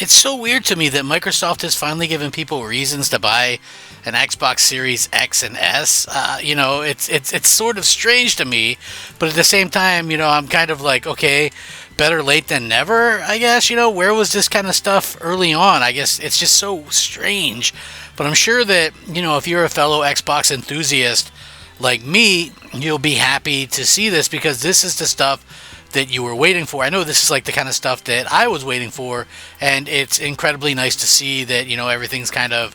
It's so weird to me that Microsoft has finally given people reasons to buy an Xbox Series X and S. It's sort of strange to me, but at the same time, I'm kind of like, okay, better late than never, I guess. Where was this kind of stuff early on? I guess it's just so strange. But I'm sure that, if you're a fellow Xbox enthusiast like me, you'll be happy to see this because this is the stuff that you were waiting for. I know this is like the kind of stuff that I was waiting for, and it's incredibly nice to see that everything's kind of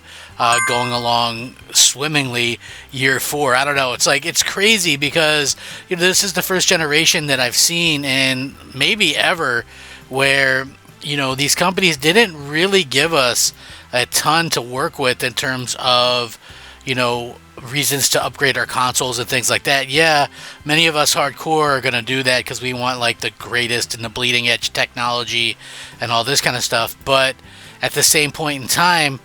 going along swimmingly year 4. I don't know. It's crazy because this is the first generation that I've seen in maybe ever where these companies didn't really give us a ton to work with in terms of reasons to upgrade our consoles and things like that. Yeah, many of us hardcore are going to do that because we want like the greatest and the bleeding edge technology and all this kind of stuff. But at the same point in time,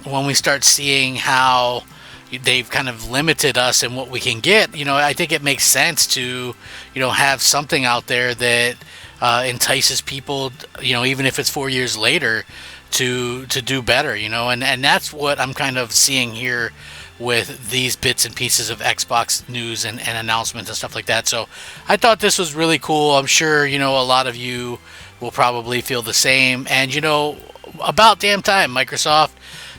when we start seeing how they've kind of limited us and what we can get, I think it makes sense to, have something out there that entices people, even if it's 4 years later, to do better, and that's what I'm kind of seeing here with these bits and pieces of Xbox news and announcements and stuff like that. So I thought this was really cool. I'm sure, a lot of you will probably feel the same. And, about damn time, Microsoft.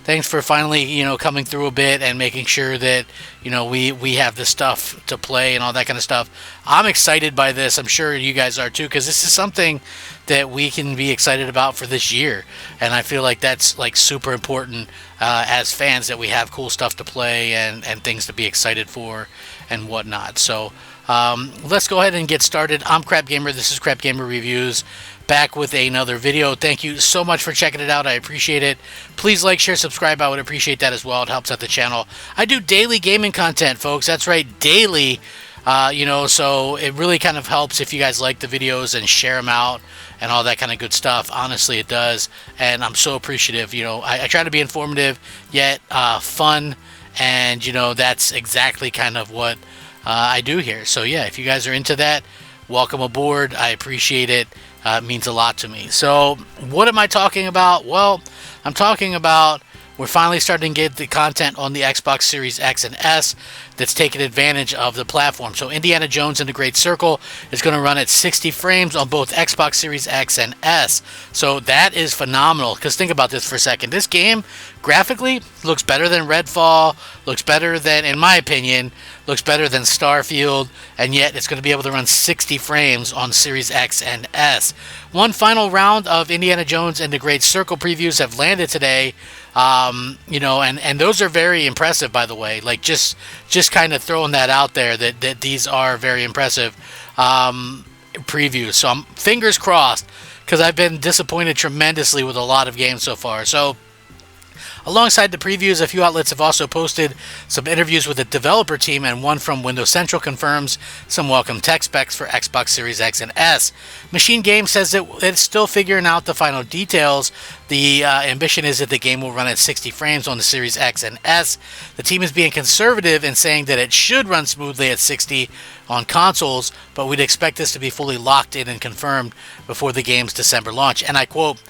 Thanks for finally, coming through a bit and making sure that, we have the stuff to play and all that kind of stuff. I'm excited by this. I'm sure you guys are too, because this is something that we can be excited about for this year. And I feel like that's like super important as fans, that we have cool stuff to play and things to be excited for and whatnot. So let's go ahead and get started. I'm Crap Gamer. This is Crap Gamer Reviews. Back with another video. Thank you so much for checking it out. I appreciate it. Please like, share, subscribe. I would appreciate that as well. It helps out the channel. I do daily gaming content, folks. That's right, daily. So it really kind of helps if you guys like the videos and share them out and all that kind of good stuff. Honestly, it does. And I'm so appreciative. I try to be informative yet fun. And, that's exactly kind of what I do here. So, yeah, if you guys are into that, welcome aboard. I appreciate it. It means a lot to me. So what am I talking about? Well, I'm talking about we're finally starting to get the content on the Xbox Series X and S that's taking advantage of the platform. So Indiana Jones and the Great Circle is going to run at 60 frames on both Xbox Series X and S. So that is phenomenal, because think about this for a second. This game graphically looks better than Redfall, looks better than, in my opinion, looks better than Starfield, and yet it's going to be able to run 60 frames on Series X and S. One final round of Indiana Jones and the Great Circle previews have landed today. And those are very impressive, by the way. Like, just kind of throwing that out there, that these are very impressive previews. So I'm fingers crossed, because I've been disappointed tremendously with a lot of games so far. So alongside the previews, a few outlets have also posted some interviews with the developer team, and one from Windows Central confirms some welcome tech specs for Xbox Series X and S. Machine Game says that it's still figuring out the final details. The ambition is that the game will run at 60 frames on the Series X and S. The team is being conservative in saying that it should run smoothly at 60 on consoles, but we'd expect this to be fully locked in and confirmed before the game's December launch. And I quote,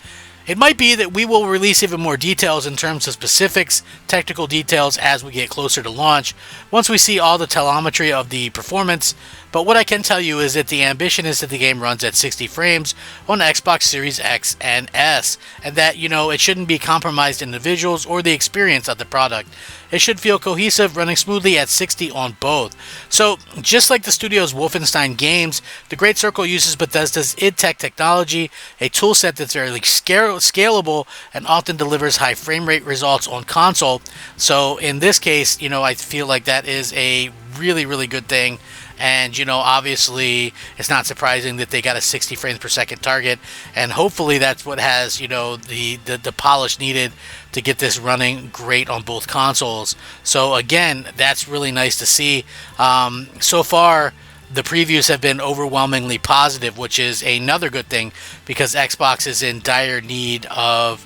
"It might be that we will release even more details in terms of specifics, technical details, as we get closer to launch, once we see all the telemetry of the performance. But what I can tell you is that the ambition is that the game runs at 60 frames on Xbox Series X and S, and that, it shouldn't be compromised in the visuals or the experience of the product. It should feel cohesive, running smoothly at 60 on both." So, just like the studio's Wolfenstein games, the Great Circle uses Bethesda's id Tech technology, a toolset that's very scalable and often delivers high frame rate results on console. So, in this case, I feel like that is a really, really good thing. And, obviously, it's not surprising that they got a 60 frames per second target. And hopefully that's what has, the polish needed to get this running great on both consoles. So, again, that's really nice to see. So far, the previews have been overwhelmingly positive, which is another good thing, because Xbox is in dire need of,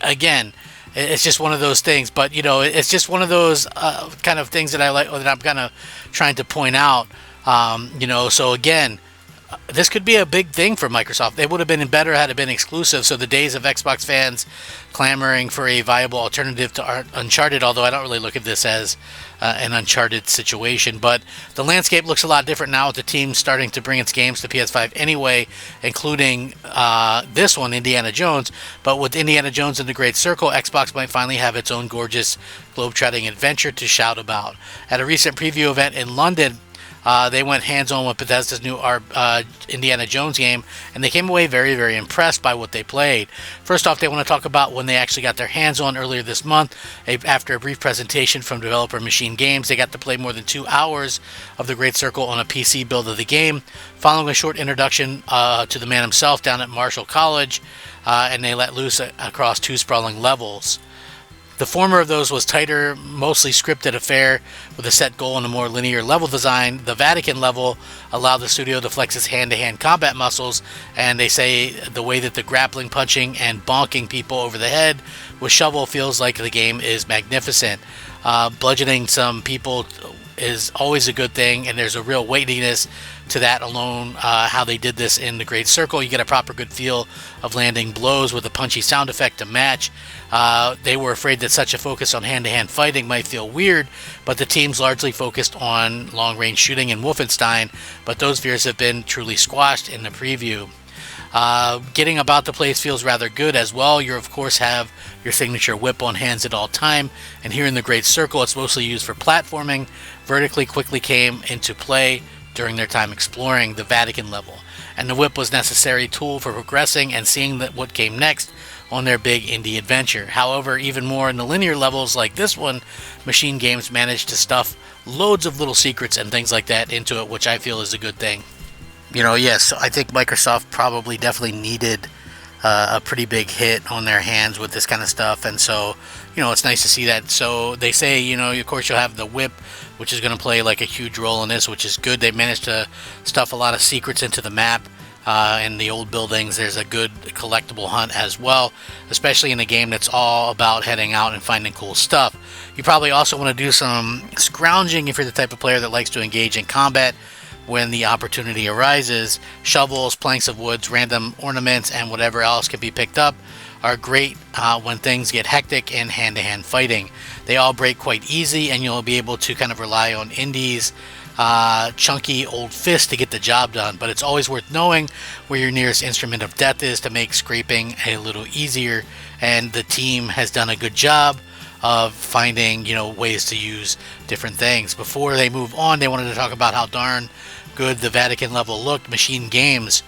again, it's just one of those things. But, it's just one of those kind of things that I like, that I'm kind of trying to point out. So again, this could be a big thing for Microsoft. It would have been better had it been exclusive. So the days of Xbox fans clamoring for a viable alternative to Uncharted, although I don't really look at this as an Uncharted situation, but the landscape looks a lot different now with the team starting to bring its games to PS5 anyway, including this one, Indiana Jones. But with Indiana Jones and the Great Circle, Xbox might finally have its own gorgeous globe-trotting adventure to shout about. At a recent preview event in London, they went hands-on with Bethesda's new Indiana Jones game, and they came away very, very impressed by what they played. First off, they want to talk about when they actually got their hands on earlier this month. After a brief presentation from developer Machine Games, they got to play more than 2 hours of the Great Circle on a PC build of the game, following a short introduction to the man himself down at Marshall College, and they let loose across 2 sprawling levels. The former of those was tighter, mostly scripted affair with a set goal and a more linear level design. The Vatican level allowed the studio to flex its hand-to-hand combat muscles, and they say the way that the grappling, punching, and bonking people over the head with shovel feels like the game is magnificent. Bludgeoning some people is always a good thing, and there's a real weightiness to that alone. How they did this in the Great Circle, you get a proper good feel of landing blows with a punchy sound effect to match. They were afraid that such a focus on hand-to-hand fighting might feel weird, but the team's largely focused on long-range shooting in Wolfenstein, but those fears have been truly squashed in the preview. Getting about the place feels rather good as well. You of course have your signature whip on hands at all time, and here in the Great Circle it's mostly used for platforming. Vertically quickly came into play during their time exploring the Vatican level, and the whip was a necessary tool for progressing and seeing what came next on their big indie adventure. However, even more in the linear levels like this one, Machine Games managed to stuff loads of little secrets and things like that into it, which I feel is a good thing. Yes, I think Microsoft probably definitely needed a pretty big hit on their hands with this kind of stuff, and so, it's nice to see that. So they say, of course you'll have the whip, which is going to play like a huge role in this, which is good. They managed to stuff a lot of secrets into the map. In the old buildings, there's a good collectible hunt as well, especially in a game that's all about heading out and finding cool stuff. You probably also want to do some scrounging if you're the type of player that likes to engage in combat when the opportunity arises. Shovels, planks of woods, random ornaments, and whatever else can be picked up are great when things get hectic in hand-to-hand fighting. They all break quite easy, and you'll be able to kind of rely on Indy's chunky old fist to get the job done, but it's always worth knowing where your nearest instrument of death is to make scraping a little easier, and the team has done a good job of finding ways to use different things. Before they move on, they wanted to talk about how darn good the Vatican level looked. Machine Games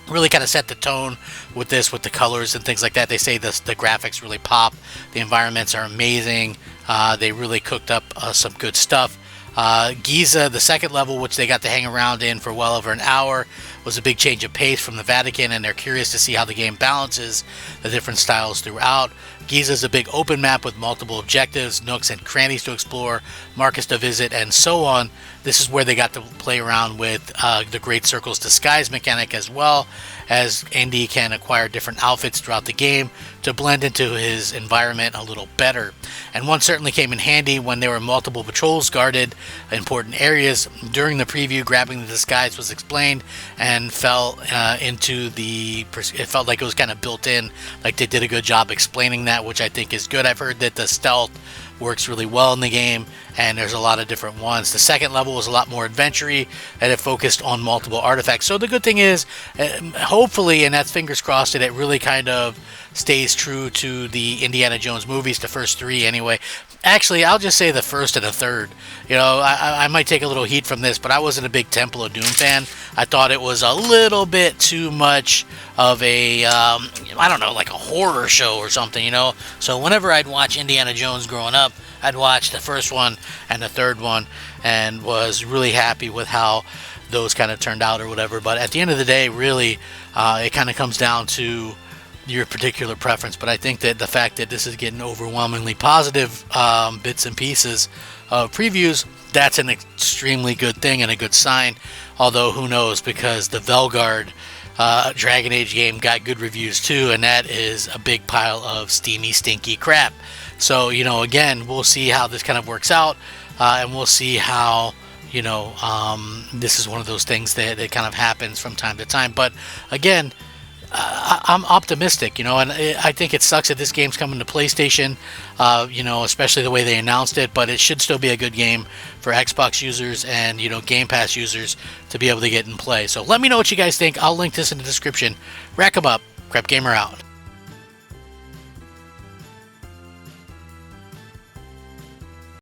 really kind of set the tone with this, with the colors and things like that. They say the graphics really pop, the environments are amazing, they really cooked up some good stuff. Giza, the second level, which they got to hang around in for well over an hour, was a big change of pace from the Vatican, and they're curious to see how the game balances the different styles throughout. Giza is a big open map with multiple objectives, nooks and crannies to explore, markets to visit, and so on. This is where they got to play around with the Great Circle's disguise mechanic, as well as Andy can acquire different outfits throughout the game to blend into his environment a little better. And one certainly came in handy when there were multiple patrols guarded important areas. During the preview, grabbing the disguise was explained and fell it felt like it was kind of built in, like they did a good job explaining that, which I think is good. I've heard that the stealth works really well in the game, and there's a lot of different ones. The second level was a lot more adventure-y, and it focused on multiple artifacts. So the good thing is, hopefully, and that's fingers crossed, that it really kind of stays true to the Indiana Jones movies, the first 3 anyway. Actually, I'll just say the first and the third. I might take a little heat from this, but I wasn't a big Temple of Doom fan. I thought it was a little bit too much of a, like a horror show or something, So whenever I'd watch Indiana Jones growing up, I'd watch the first one and the third one, and was really happy with how those kind of turned out or whatever. But at the end of the day, really, it kind of comes down to your particular preference. But I think that the fact that this is getting overwhelmingly positive bits and pieces of previews, that's an extremely good thing and a good sign. Although who knows, because the Velgard Dragon Age game got good reviews too, and that is a big pile of steamy, stinky crap. So again, we'll see how this kind of works out, and we'll see how this is one of those things that kind of happens from time to time. But again, I'm optimistic, and I think it sucks that this game's coming to PlayStation, especially the way they announced it, but it should still be a good game for Xbox users and, Game Pass users to be able to get and play. So let me know what you guys think. I'll link this in the description. Rack 'em up. Crep Gamer out.